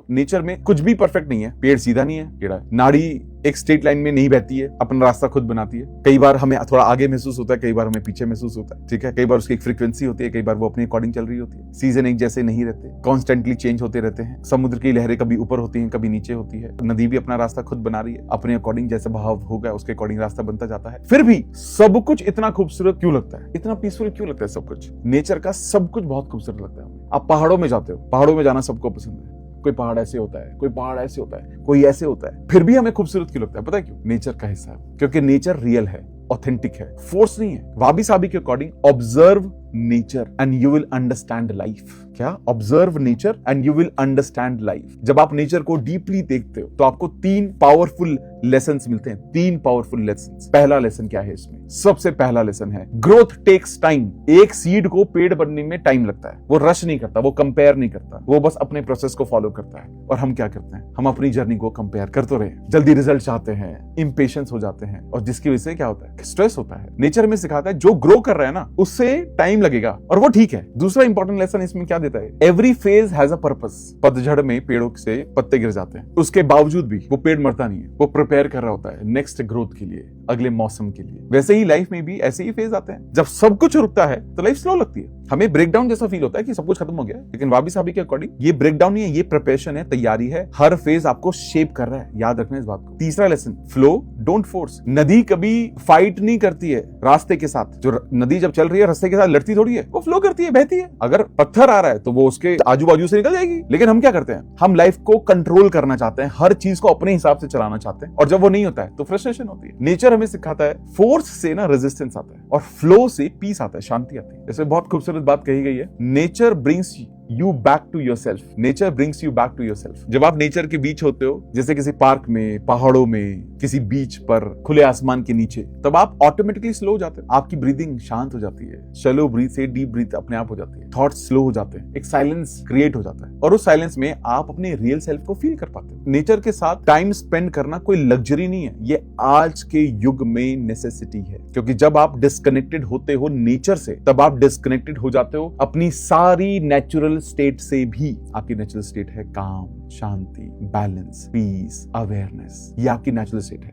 Nature में कुछ भी परफेक्ट नहीं है। पेड़ सीधा नहीं है, टेढ़ा है। नाड़ी एक स्ट्रेट लाइन में नहीं बहती है, अपना रास्ता खुद बनाती है। कई बार हमें थोड़ा आगे महसूस होता है, कई बार हमें पीछे महसूस होता है, ठीक है। कई बार उसकी एक फ्रीक्वेंसी होती है, कई बार वो अपने अकॉर्डिंग चल रही होती है। सीजन एक जैसे नहीं रहते, कॉन्स्टेंटली चेंज होते रहते हैं। समुद्र की लहरें कभी ऊपर होती हैं, कभी नीचे होती है। नदी भी अपना रास्ता खुद बना रही है, अपने अकॉर्डिंग जैसे बहाव होगा उसके अकॉर्डिंग रास्ता बनता जाता है। फिर भी सब कुछ इतना खूबसूरत क्यों लगता है, इतना पीसफुल क्यों लगता है सब कुछ? नेचर का सब कुछ बहुत खूबसूरत लगता है हमें। आप पहाड़ों में जाते हो, पहाड़ों में जाना सबको पसंद है। कोई पहाड़ ऐसे होता है, कोई पहाड़ ऐसे होता है, कोई ऐसे होता है, फिर भी हमें खूबसूरत क्यों लगता है? पता है क्यों? नेचर का हिस्सा है, क्योंकि नेचर रियल है, ऑथेंटिक है, फोर्स नहीं है। वाबी साबी के according observe nature and you will understand life. क्या? Observe nature and you will understand life. जब आप नेचर को डीपली देखते हो तो आपको 3 पावरफुल लेसन्स मिलते हैं। 3 पावरफुल लेसन्स। पहला लेसन क्या है इसमें? सबसे पहला लेसन है ग्रोथ टेक्स टाइम। एक सीड को पेड़ बनने में टाइम लगता है। वो रश नहीं करता, वो कंपेयर नहीं करता, वो बस अपने प्रोसेस को फॉलो करता है। और हम क्या करते हैं? हम अपनी जर्नी को कंपेयर करते रहे, जल्दी रिजल्ट चाहते हैं, इंपेशेंस हो जाते हैं, और जिसकी वजह से क्या होता है? स्ट्रेस होता है। नेचर में सिखाता है जो ग्रो कर रहा है ना, उससे टाइम लगेगा और वो ठीक है। दूसरा इंपॉर्टेंट लेसन इसमें क्या देता है? Every phase has a purpose. पतझड़ में पेड़ों से पत्ते गिर जाते हैं, उसके बावजूद भी वो पेड़ मरता नहीं है, वो प्रिपेयर कर रहा होता है नेक्स्ट ग्रोथ के लिए, अगले मौसम के लिए। वैसे ही लाइफ में भी ऐसे ही फेज आते हैं। जब सब कुछ रुकता है तो लाइफ स्लो लगती है, हमें ब्रेकडाउन जैसा फील होता है कि सब कुछ खत्म हो गया। लेकिन वाबी साबी के अकॉर्डिंग ये ब्रेकडाउन नहीं है, ये प्रिपरेशन है, तैयारी है। हर फेज आपको शेप कर रहा है, याद रखना इस बात को। तीसरा लेसन, फ्लो डोंट फोर्स। नदी कभी फाइट नहीं करती है रास्ते के साथ। जो नदी जब चल रही है रास्ते के साथ लड़ती थोड़ी है, वो फ्लो करती है, बहती है। अगर पत्थर आ रहा है तो वो उसके आजू बाजू से निकल जाएगी। लेकिन हम क्या करते हैं? हम लाइफ को कंट्रोल करना चाहते हैं, हर चीज को अपने हिसाब से चलाना चाहते हैं, और जब वो नहीं होता है तो फ्रस्ट्रेशन होती है। नेचर हमें सिखाता है फोर्स से ना रेजिस्टेंस आता है, और फ्लो से पीस आता है, शांति आती है। जैसे बहुत खूबसूरत बात कही गई है, nature brings you back to yourself. Nature brings you back to yourself. जब आप नेचर के बीच होते हो, जैसे किसी पार्क में, पहाड़ों में, किसी बीच पर, खुले आसमान के नीचे, तब आप ऑटोमेटिकली स्लो हो जाते हो। आपकी ब्रीदिंग शांत हो जाती है, शैलो ब्रीथ से डीप ब्रीथ अपने आप हो जाती है, थॉट्स स्लो हो जाते हैं, एक साइलेंस क्रिएट हो जाता है, और उस साइलेंस में आप अपने रियल सेल्फ को फील कर पाते हो। नेचर के साथ टाइम स्पेंड करना कोई लग्जरी नहीं है, ये आज के युग में नेसेसिटी है। क्योंकि जब आप डिस्कनेक्टेड होते हो नेचर से, तब आप डिस्कनेक्टेड हो जाते हो अपनी सारी नेचुरल स्टेट से भी। आपकी नेचुरल स्टेट है काम, शांति, बैलेंस, पीस, अवेयरनेस। ये आपकी नेचुरल स्टेट है।